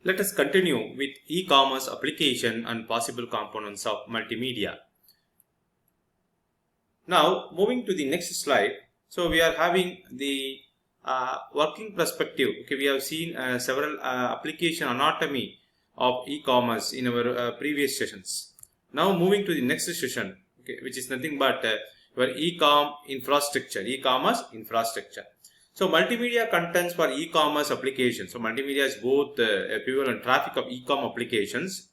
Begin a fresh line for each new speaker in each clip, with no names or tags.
Let us continue with e-commerce application and possible components of multimedia. Now, moving to the next slide. So, we are having the working perspective. Okay, we have seen several application anatomy of e-commerce in our previous sessions. Now, moving to the next session, okay, which is nothing but your e-commerce infrastructure. So, multimedia contents for e-commerce applications. So, multimedia is both equivalent traffic of e-com applications,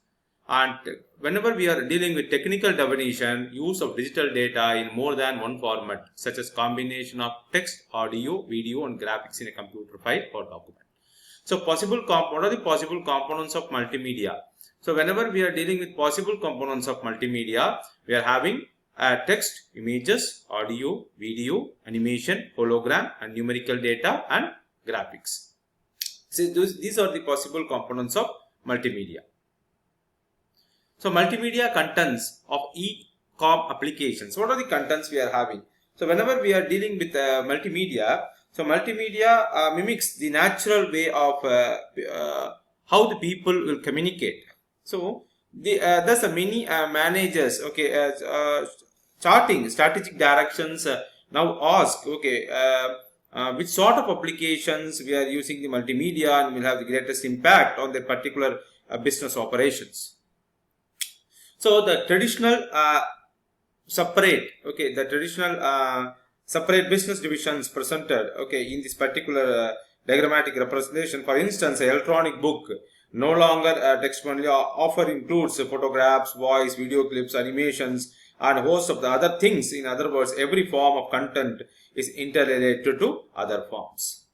and whenever we are dealing with technical definition, use of digital data in more than one format, such as combination of text, audio, video, and graphics in a computer file or document. So, what are the possible components of multimedia? So, whenever we are dealing with possible components of multimedia, we are having text, images, audio, video, animation, hologram, and numerical data and graphics. So, these are the possible components of multimedia. So, multimedia contents of e-com applications. What are the contents we are having? So, whenever we are dealing with multimedia, so multimedia mimics the natural way of how the people will communicate. So, thus many managers, okay, charting strategic directions now ask, okay, which sort of applications we are using the multimedia and will have the greatest impact on their particular business operations. So, the traditional separate business divisions presented, okay, in this particular diagrammatic representation. For instance, an electronic book no longer text only offer includes photographs, voice, video clips, animations, and a host of the other things. In other words, every form of content is interrelated to other forms.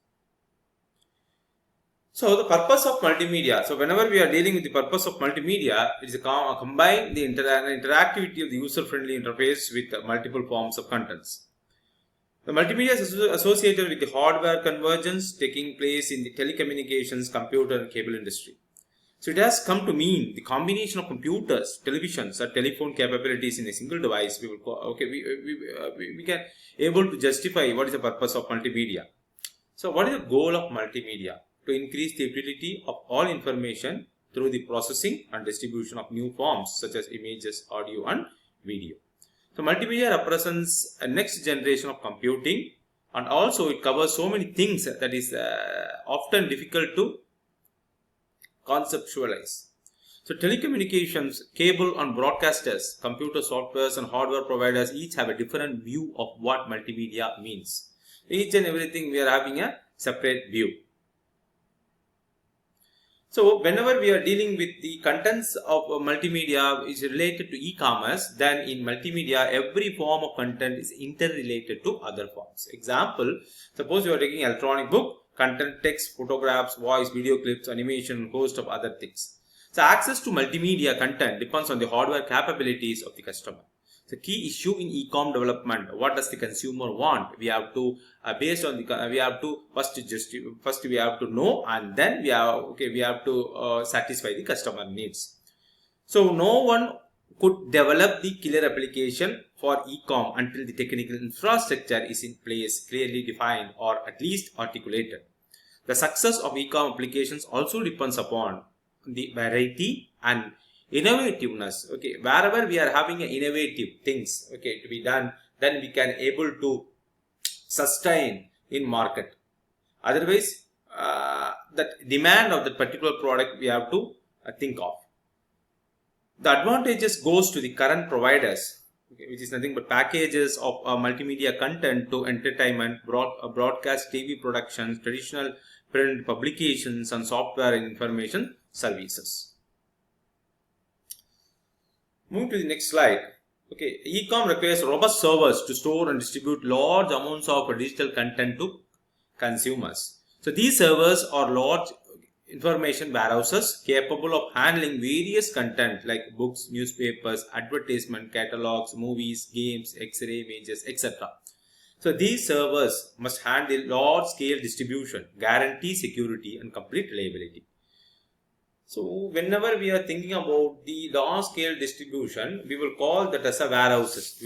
So, the purpose of multimedia. So, whenever we are dealing with the purpose of multimedia, it is combine the interactivity of the user-friendly interface with multiple forms of contents. The multimedia is associated with the hardware convergence taking place in the telecommunications, computer, and cable industry. So, it has come to mean the combination of computers, televisions, or telephone capabilities in a single device. We can able to justify what is the purpose of multimedia. So, what is the goal of multimedia? To increase the utility of all information through the processing and distribution of new forms such as images, audio, and video. So, multimedia represents a next generation of computing, and also it covers so many things that is often difficult to conceptualize. So, telecommunications, cable and broadcasters, computer softwares and hardware providers each have a different view of what multimedia means. Each and everything we are having a separate view. So, whenever we are dealing with the contents of multimedia is related to e-commerce, then in multimedia, every form of content is interrelated to other forms. Example, suppose you are taking electronic book, content, text, photographs, voice, video clips, animation, host of other things. So, access to multimedia content depends on the hardware capabilities of the customer. The key issue in e-com development, what does the consumer want? We have to based on the we have to first we have to know, and then we have to satisfy the customer needs. So, no one could develop the killer application for e-com until the technical infrastructure is in place, clearly defined, or at least articulated. The success of e-com applications also depends upon the variety and innovativeness. Okay, wherever we are having innovative things, okay, to be done, then we can able to sustain in market. Otherwise, that demand of that particular product we have to think of. The advantages goes to the current providers, okay, which is nothing but packages of multimedia content to entertainment, broadcast TV productions, traditional print publications, and software and information services. Move to the next slide. Okay, e-com requires robust servers to store and distribute large amounts of digital content to consumers. So, these servers are large information warehouses capable of handling various content like books, newspapers, advertisement, catalogs, movies, games, X-ray images, etc. So, these servers must handle large-scale distribution, guarantee security, and complete reliability. So, whenever we are thinking about the large scale distribution, we will call that as a warehouses.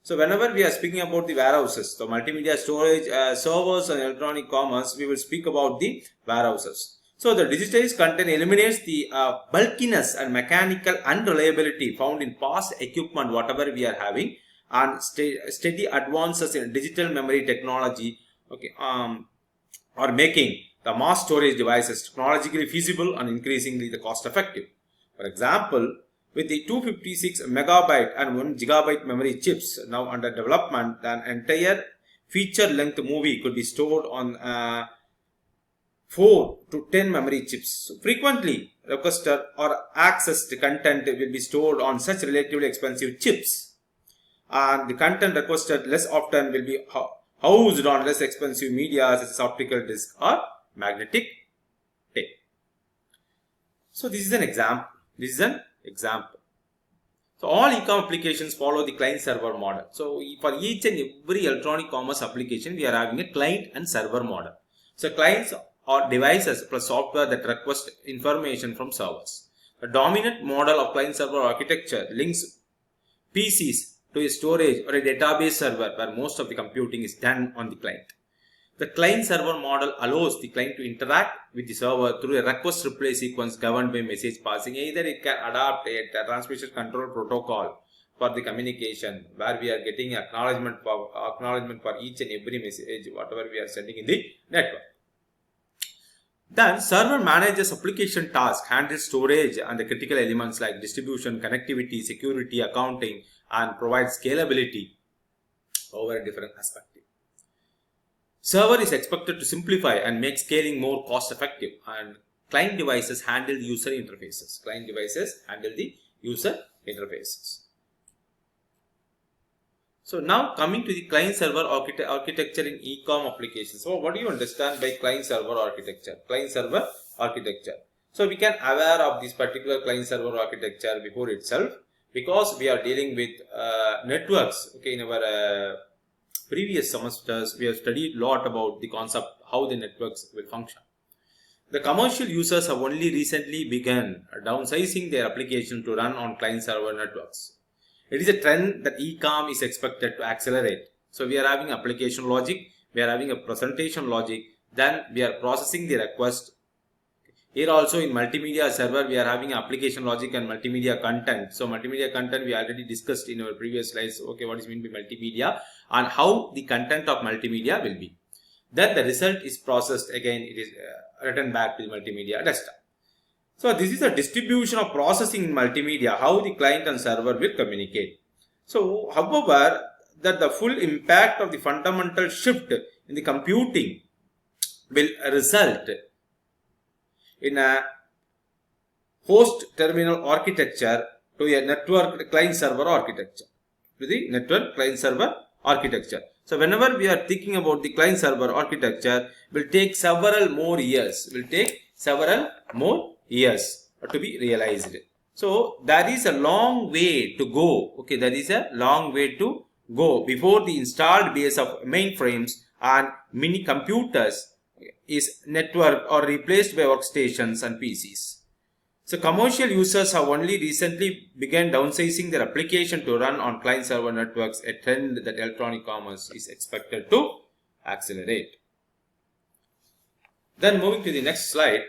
So, whenever we are speaking about the warehouses, the multimedia storage, servers and electronic commerce, we will speak about the warehouses. So the digitized content eliminates the bulkiness and mechanical unreliability found in past equipment whatever we are having, and steady advances in digital memory technology, okay, are making the mass storage devices technologically feasible and increasingly the cost effective. For example, with the 256 megabyte and 1 gigabyte memory chips now under development, an entire feature length movie could be stored on 4 to 10 memory chips. So frequently requested or accessed content will be stored on such relatively expensive chips, and the content requested less often will be housed on less expensive media such as optical disc or magnetic tape. So this is an example. So all e-com applications follow the client server model. So for each and every electronic commerce application, we are having a client and server model. So clients are devices plus software that request information from servers. The dominant model of client server architecture links PCs to a storage or a database server where most of the computing is done on the client. The client-server model allows the client to interact with the server through a request-reply sequence governed by message passing. Either it can adopt a transmission control protocol for the communication, where we are getting acknowledgement for each and every message, whatever we are sending in the network. Then, server manages application tasks, handles storage and the critical elements like distribution, connectivity, security, accounting, and provides scalability over a different aspect. Server is expected to simplify and make scaling more cost effective, and client devices handle user interfaces. So now coming to the client server architecture in e-com applications. So what do you understand by client server architecture? So we can aware of this particular client server architecture before itself, because we are dealing with networks. Okay, in our previous semesters, we have studied a lot about the concept how the networks will function. The commercial users have only recently begun downsizing their application to run on client-server networks. It is a trend that e-com is expected to accelerate. So we are having application logic, we are having a presentation logic, then we are processing the request. Here also in multimedia server, we are having application logic and multimedia content. So multimedia content we already discussed in our previous slides. Okay, what is meant by multimedia and how the content of multimedia will be. Then the result is processed again. It is written back to the multimedia desktop. So this is a distribution of processing in multimedia, how the client and server will communicate. So however, that the full impact of the fundamental shift in the computing will result in a host terminal architecture to a network client server architecture. So whenever we are thinking about the client server architecture, will take several more years. To be realized. So there is a long way to go. Okay, there is a long way to go before the installed base of mainframes and mini computers is networked or replaced by workstations and PCs. So commercial users have only recently begun downsizing their application to run on client-server networks, a trend that electronic commerce is expected to accelerate. Then moving to the next slide.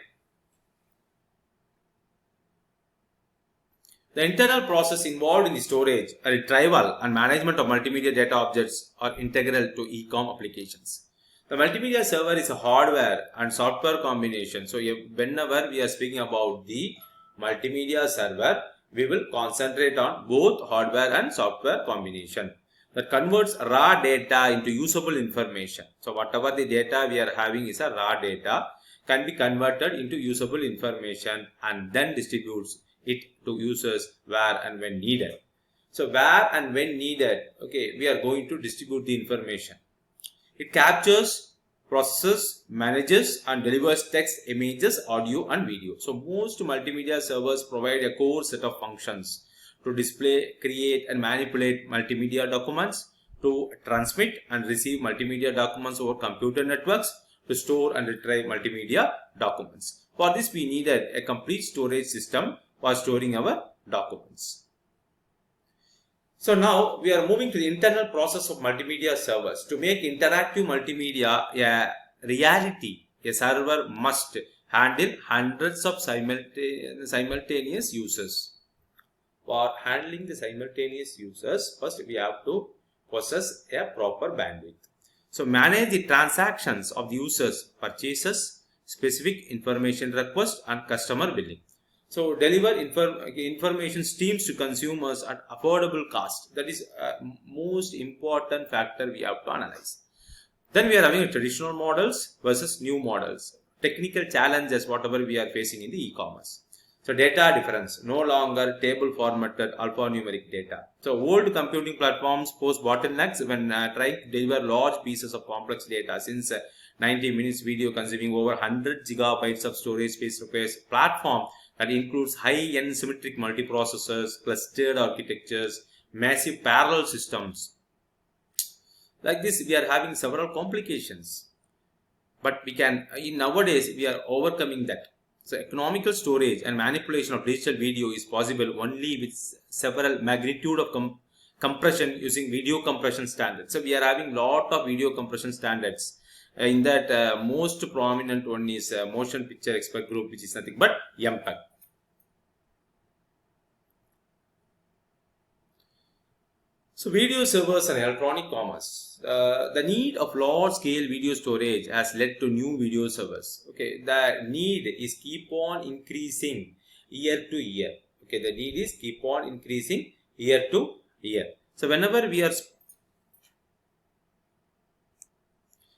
The internal process involved in the storage, retrieval and management of multimedia data objects are integral to e-com applications. The multimedia server is a hardware and software combination. So whenever we are speaking about the multimedia server, we will concentrate on both hardware and software combination that converts raw data into usable information. So whatever the data we are having is a raw data, can be converted into usable information and then distributes it to users where and when needed. So where and when needed, okay, we are going to distribute the information. It captures, processes, manages and delivers text, images, audio and video. So most multimedia servers provide a core set of functions to display, create and manipulate multimedia documents, to transmit and receive multimedia documents over computer networks, to store and retrieve multimedia documents. For this we needed a complete storage system for storing our documents. So now we are moving to the internal process of multimedia servers. To make interactive multimedia a reality, a server must handle hundreds of simultaneous users. For handling the simultaneous users, first we have to possess a proper bandwidth. So manage the transactions of the users, purchases, specific information request and customer billing. So deliver information streams to consumers at affordable cost. That is most important factor we have to analyze. Then we are having traditional models versus new models. Technical challenges whatever we are facing in the e-commerce. So data difference, no longer table formatted alphanumeric data. So old computing platforms pose bottlenecks when trying to deliver large pieces of complex data. Since 90 minutes video consuming over 100 gigabytes of storage space requires a platform that includes high-end symmetric multiprocessors, clustered architectures, massive parallel systems. Like this, we are having several complications. But we can, nowadays, we are overcoming that. So economical storage and manipulation of digital video is possible only with several magnitude of compression using video compression standards. So we are having lot of video compression standards. In that most prominent one is Motion Picture Expert Group, which is nothing but MPEG. So video servers and electronic commerce. The need of large-scale video storage has led to new video servers. Okay, the need is keep on increasing year to year. Okay, the need is keep on increasing year to year. So whenever we are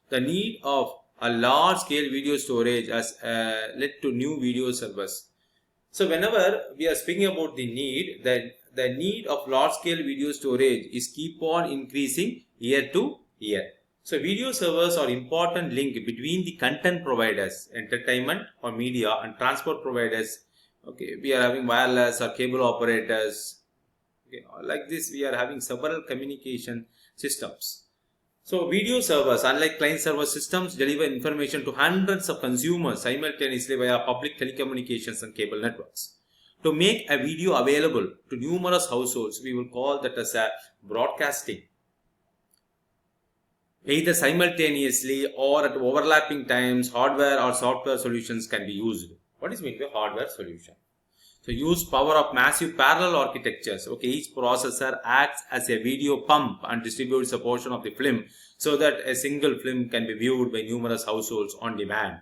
the need of a large-scale video storage has led to new video servers. So whenever we are speaking about the need, the need of large-scale video storage is keep on increasing year to year. So video servers are important link between the content providers, entertainment or media, and transport providers. Okay, we are having wireless or cable operators. Okay, like this, we are having several communication systems. So video servers, unlike client-server systems, deliver information to hundreds of consumers simultaneously via public telecommunications and cable networks. To make a video available to numerous households, we will call that as a broadcasting. Either simultaneously or at overlapping times, hardware or software solutions can be used. What is meant by hardware solution? So use power of massive parallel architectures. Okay, each processor acts as a video pump and distributes a portion of the film so that a single film can be viewed by numerous households on demand.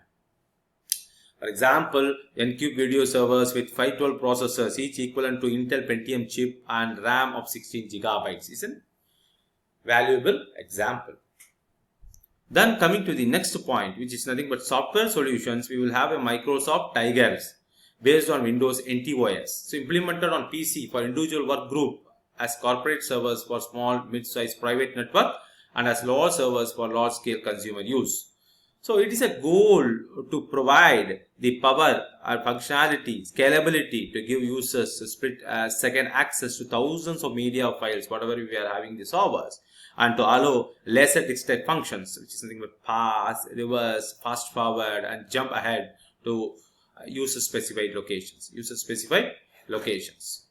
For example, N-Cube video servers with 512 processors, each equivalent to Intel Pentium chip and RAM of 16 gigabytes, is a valuable example. Then coming to the next point, which is nothing but software solutions, we will have a Microsoft Tigers based on Windows NT-OS. So implemented on PC for individual work group, as corporate servers for small, mid-sized private network, and as large servers for large-scale consumer use. So it is a goal to provide the power or functionality, scalability to give users a split second access to thousands of media files, whatever we are having the servers, and to allow lesser discrete functions, which is something like pass, reverse, fast forward, and jump ahead to user-specified locations.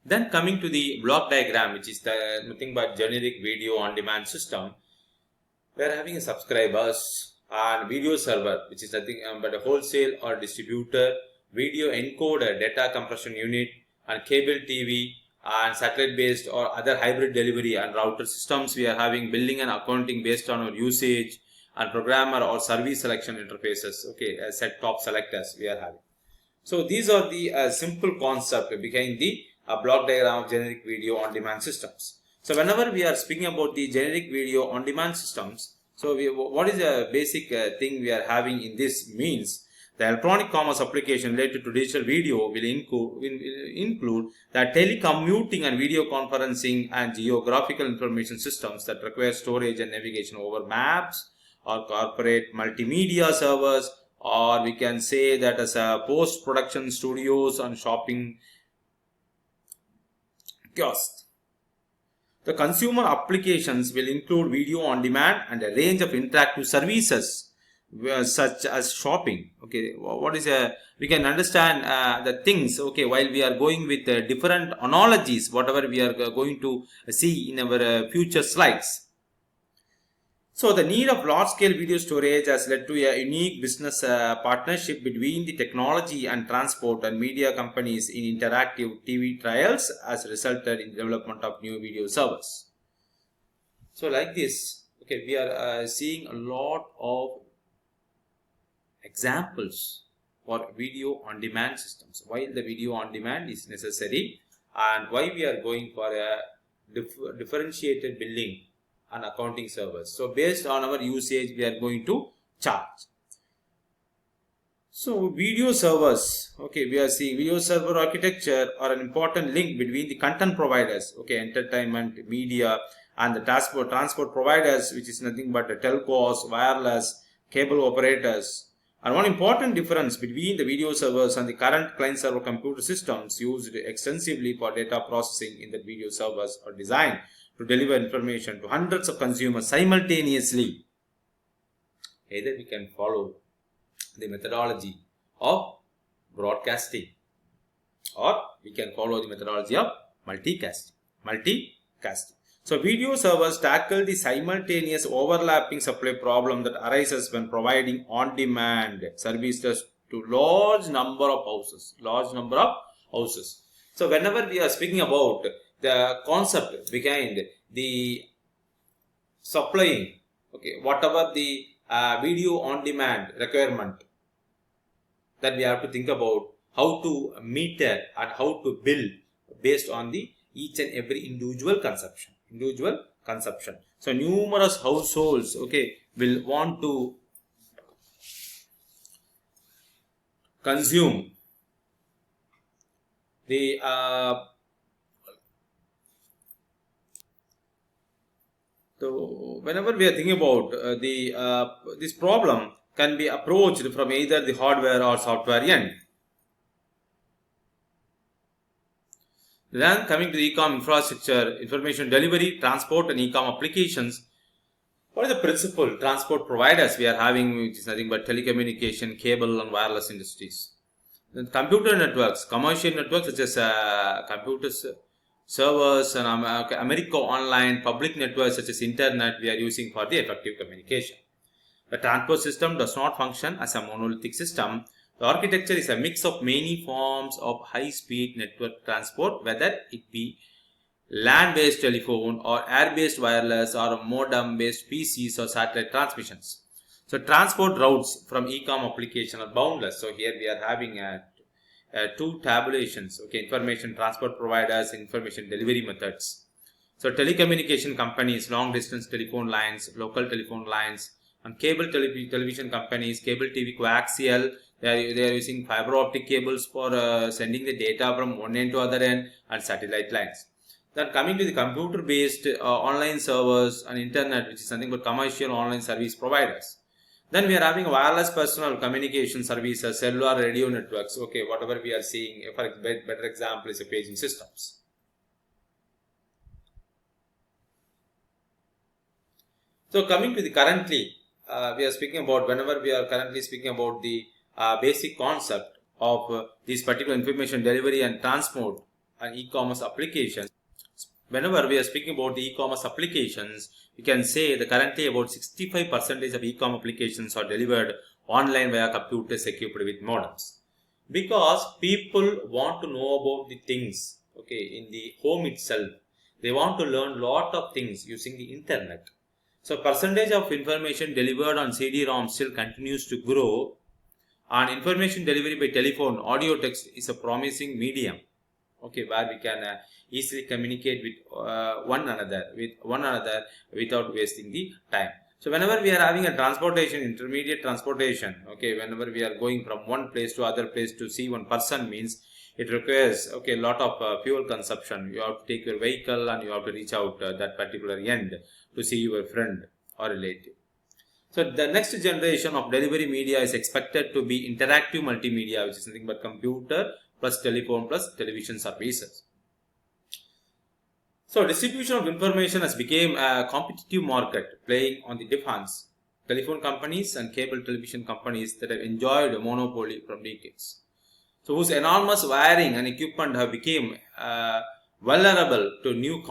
Then coming to the block diagram, which is nothing but generic video on demand system, we are having a subscribers and video server, which is nothing but a wholesale or distributor, video encoder, data compression unit, and cable TV and satellite based or other hybrid delivery and router systems. We are having billing and accounting based on our usage, and programmer or service selection interfaces. Okay, set top selectors we are having. So these are the simple concept behind the block diagram of generic video on demand systems. So whenever we are speaking about the generic video on demand systems, so what is the basic thing we are having in this means the electronic commerce application related to digital video will include the telecommuting and video conferencing and geographical information systems that require storage and navigation over maps, or corporate multimedia servers, or we can say that as a post-production studios and shopping kiosks. The consumer applications will include video on demand and a range of interactive services such as shopping. Okay, what is we can understand the things, okay, while we are going with different analogies, whatever we are going to see in our future slides. So the need of large-scale video storage has led to a unique business partnership between the technology and transport and media companies in interactive TV trials has resulted in the development of new video servers. So like this, okay, we are seeing a lot of examples for video on demand systems. Why the video on demand is necessary and why we are going for a differentiated billing and accounting service. So based on our usage, we are going to charge. So video servers, okay, we are seeing video server architecture are an important link between the content providers, okay, entertainment, media, and the transport providers, which is nothing but the telcos, wireless, cable operators. And one important difference between the video servers and the current client-server computer systems used extensively for data processing in the video servers are designed to deliver information to hundreds of consumers simultaneously. Either we can follow the methodology of broadcasting or we can follow the methodology of multicasting. So video servers tackle the simultaneous overlapping supply problem that arises when providing on-demand services to large number of houses. So whenever we are speaking about the concept behind the supplying, okay, whatever the video on demand requirement, that we have to think about how to meter and how to bill based on the each and every individual consumption. So numerous households, okay, will want to consume the so whenever we are thinking about this problem can be approached from either the hardware or software end. Then coming to the e-com infrastructure, information delivery, transport and e-com applications. What is the principal transport providers we are having, which is nothing but telecommunication, cable and wireless industries. Then computer networks, commercial networks such as computers, servers and America Online, public networks such as internet we are using for the effective communication. The transport system does not function as a monolithic system. The architecture is a mix of many forms of high-speed network transport, whether it be land-based telephone or air-based wireless or modem-based PCs or satellite transmissions. So transport routes from e-com application are boundless. So here we are having two tabulations, okay, information transport providers, information delivery methods. So telecommunication companies, long distance telephone lines, local telephone lines, and cable television companies, cable TV coaxial, they are using fiber optic cables for sending the data from one end to other end, and satellite lines. Then coming to the computer based online servers and internet, which is something but commercial online service providers. Then we are having wireless personal communication services, cellular radio networks, okay, whatever we are seeing, for better example is a paging systems. So coming to the currently, we are speaking about, whenever we are currently speaking about the basic concept of these particular information delivery and transport and e-commerce applications. Whenever we are speaking about the e-commerce applications, you can say that currently about 65% of e-commerce applications are delivered online via computers equipped with modems. Because people want to know about the things, okay, in the home itself. They want to learn lot of things using the internet. So percentage of information delivered on CD-ROM still continues to grow, and information delivery by telephone, audio text is a promising medium, okay, where we can easily communicate with one another without wasting the time. So whenever we are having a transportation, intermediate transportation, okay, whenever we are going from one place to other place to see one person, means it requires, okay, a lot of fuel consumption. You have to take your vehicle and you have to reach out that particular end to see your friend or relative. So the next generation of delivery media is expected to be interactive multimedia, which is nothing but computer plus telephone plus television services. So distribution of information has become a competitive market, playing on the defense. Telephone companies and cable television companies that have enjoyed a monopoly from decades. So whose enormous wiring and equipment have become vulnerable to new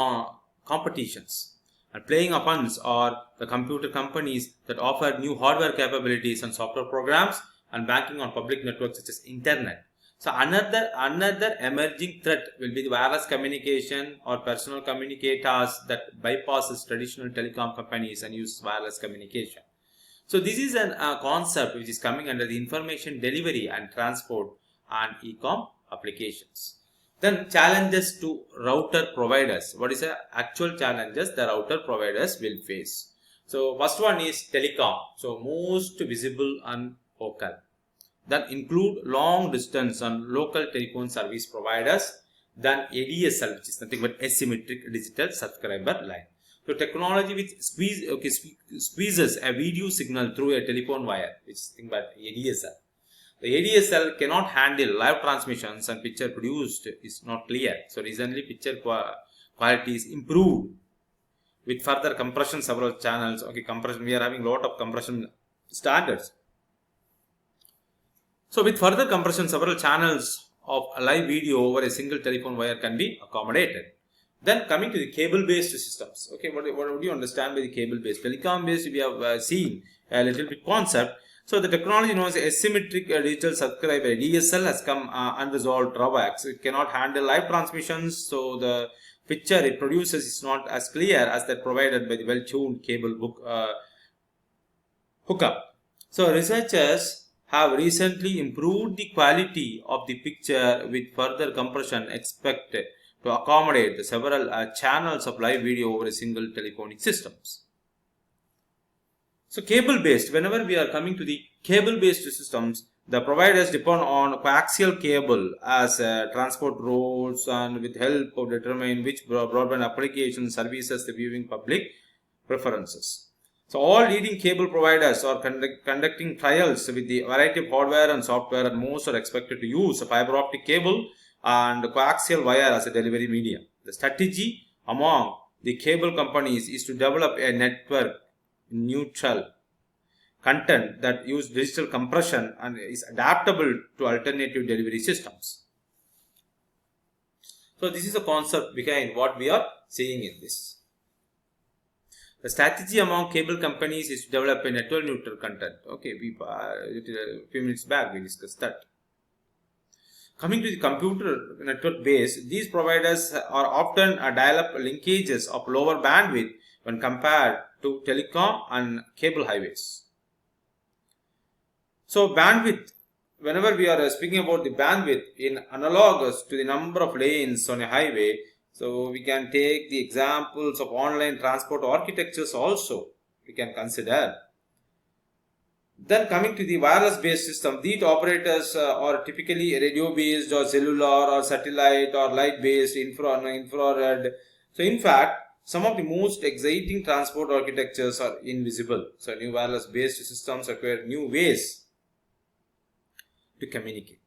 competitions. And playing offense are the computer companies that offer new hardware capabilities and software programs, and banking on public networks such as internet. So another emerging threat will be the wireless communication or personal communicators that bypasses traditional telecom companies and use wireless communication. So this is a concept which is coming under the information delivery and transport and e-com applications. Then challenges to router providers. What is the actual challenges the router providers will face? So first one is telecom. So most visible and focal. Then include long distance and local telephone service providers. Then ADSL, which is nothing but asymmetric digital subscriber line. So technology which squeezes a video signal through a telephone wire, which is nothing but ADSL. The ADSL cannot handle live transmissions and picture produced is not clear. So recently picture quality is improved with further compression several channels. Compression, we are having a lot of compression standards. So with further compression, several channels of a live video over a single telephone wire can be accommodated. Then coming to the cable-based systems. What do you understand by the cable-based? Telecom-based, we have seen a little bit concept. So the technology known as asymmetric digital subscriber DSL has come unresolved drawbacks. It cannot handle live transmissions, so the picture it produces is not as clear as that provided by the well-tuned cable hookup. So researchers have recently improved the quality of the picture with further compression expected to accommodate the several channels of live video over a single telephonic systems. So cable-based, whenever we are coming to the cable-based systems, the providers depend on coaxial cable as transport routes and with help of determine which broadband application services the viewing public preferences. So all leading cable providers are conducting trials with the variety of hardware and software, and most are expected to use a fiber optic cable and coaxial wire as a delivery medium. The strategy among the cable companies is to develop a network neutral content that use digital compression and is adaptable to alternative delivery systems. So this is the concept behind what we are seeing in this. The strategy among cable companies is to develop a network neutral content. A few minutes back we discussed that. Coming to the computer network base, these providers are often dial-up linkages of lower bandwidth when compared to telecom and cable highways. So bandwidth, whenever we are speaking about the bandwidth in analogous to the number of lanes on a highway, so we can take the examples of online transport architectures also we can consider. Then coming to the wireless based system, these operators are typically radio based or cellular or satellite or light based, infrared. So in fact, some of the most exciting transport architectures are invisible. So new wireless based systems require new ways to communicate.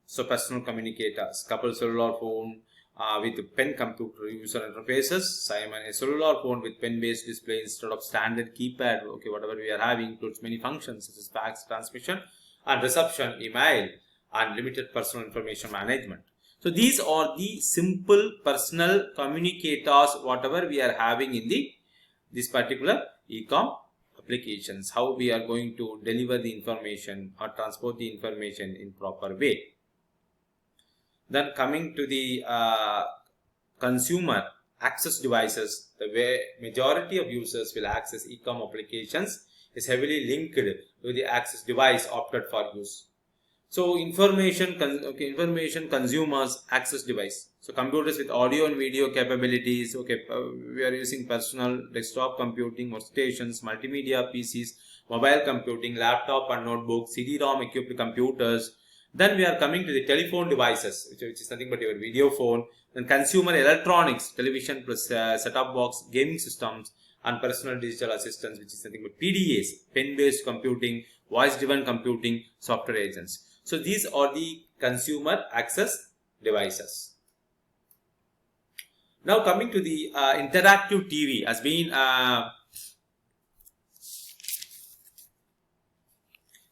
So personal communicators, couple cellular phone with pen computer user interfaces, Simon a cellular phone with pen based display instead of standard keypad. Whatever we are having includes many functions such as fax transmission and reception, email, and limited personal information management. So these are the simple personal communicators whatever we are having in this particular e-com applications, how we are going to deliver the information or transport the information in proper way. Then coming to the consumer access devices, the way majority of users will access e-com applications is heavily linked to the access device opted for use. So information consumers access device. So computers with audio and video capabilities. We are using personal desktop computing, workstations, multimedia PCs, mobile computing, laptop and notebook, CD-ROM equipped computers. Then we are coming to the telephone devices, which is nothing but your video phone. Then consumer electronics, television plus set-top box, gaming systems, and personal digital assistants, which is nothing but PDAs, pen-based computing, voice-driven computing, software agents. So these are the consumer access devices. Now coming to the interactive TV has been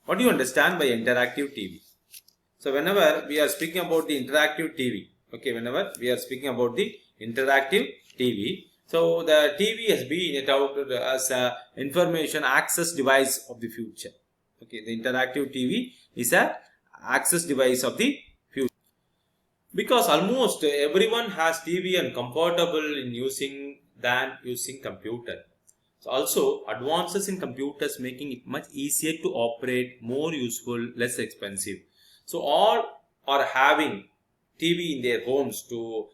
what do you understand by interactive TV? So whenever we are speaking about the interactive TV, So the TV has been touted as a information access device of the future. Okay, the interactive TV is a access device of the future. Because almost everyone has TV and comfortable in using computer. So also advances in computers making it much easier to operate, more useful, less expensive. So all are having TV in their homes to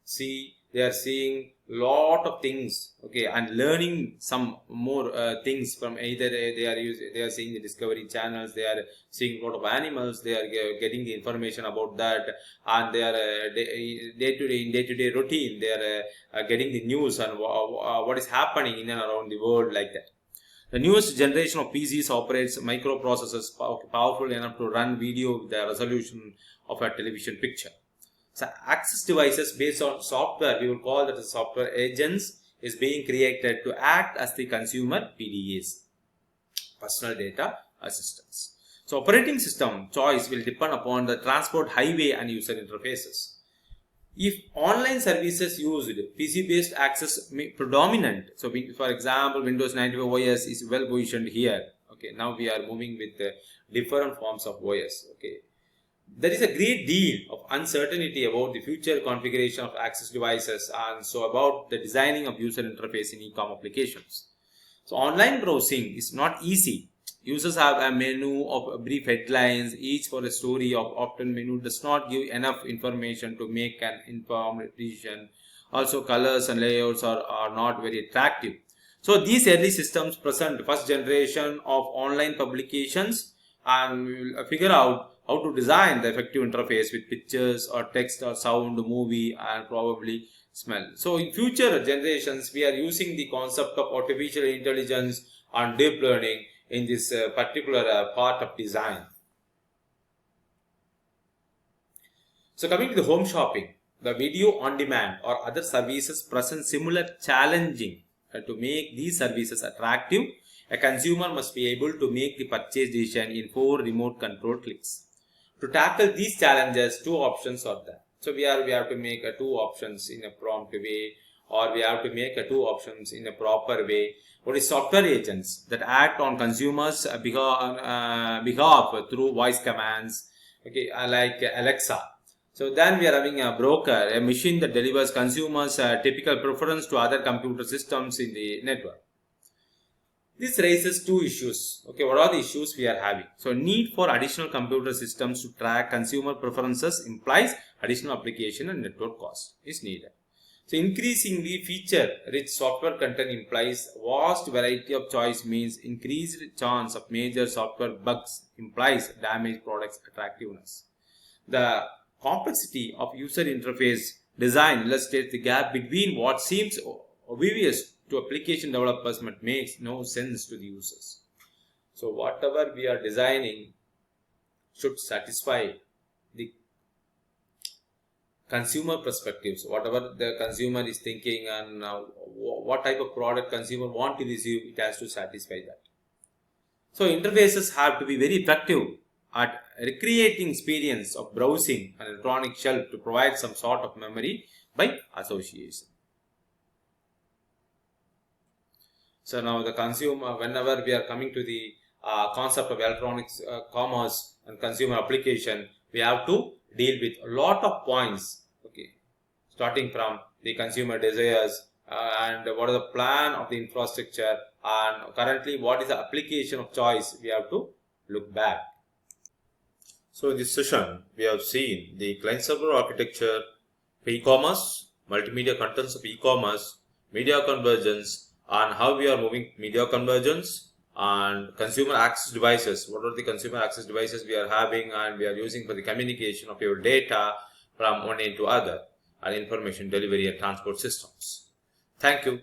see. They are seeing lot of things, okay, and learning some more things from either they are seeing the Discovery channels, they are seeing a lot of animals, they are getting the information about that, and they are day-to-day routine, they are getting the news and what is happening in and around the world, like that. The newest generation of PCs operates microprocessors powerful enough to run video with the resolution of a television picture. So access devices based on software, we will call that as software agents, is being created to act as the consumer PDAs, personal data assistants. So operating system choice will depend upon the transport highway and user interfaces. If online services used PC based access predominant, so for example Windows 95 OS is well positioned here. Okay, now we are moving with different forms of OS. Okay, there is a great deal of uncertainty about the future configuration of access devices and so about the designing of user interface in e-com applications. So online browsing is not easy. Users have a menu of brief headlines, each for a story. Of often menu does not give enough information to make an informed decision. Also colors and layouts are not very attractive. So these early systems present first generation of online publications, and we will figure out how to design the effective interface with pictures or text or sound, movie, and probably smell. So in future generations, we are using the concept of artificial intelligence and deep learning in this particular part of design. So coming to the home shopping, the video on demand or other services present similar challenging. To make these services attractive, a consumer must be able to make the purchase decision in 4 remote control clicks. To tackle these challenges, 2 options are there. So we have to make 2 options in a prompt way, or we have to make 2 options in a proper way. What is software agents that act on consumers' behalf through voice commands, okay, like Alexa. So then we are having a broker, a machine that delivers consumers' typical preference to other computer systems in the network. This raises 2 issues. Okay, what are the issues we are having? So need for additional computer systems to track consumer preferences implies additional application and network cost is needed. So increasingly feature-rich software content implies vast variety of choice, means increased chance of major software bugs implies damaged products attractiveness. The complexity of user interface design illustrates the gap between what seems obvious to application developers but makes no sense to the users. So whatever we are designing should satisfy the consumer perspectives, whatever the consumer is thinking and what type of product consumer want to receive, it has to satisfy that. So interfaces have to be very effective at recreating experience of browsing an electronic shelf to provide some sort of memory by association. So now the consumer, whenever we are coming to the concept of electronics commerce and consumer application, we have to deal with a lot of points, okay, starting from the consumer desires and what is the plan of the infrastructure, and currently what is the application of choice. We have to look back. So in this session, we have seen the client-server architecture for e-commerce, multimedia contents of e-commerce, media convergence, and how we are moving media convergence, and consumer access devices. What are the consumer access devices we are having and we are using for the communication of your data from one end to other, and information delivery and transport systems. Thank you.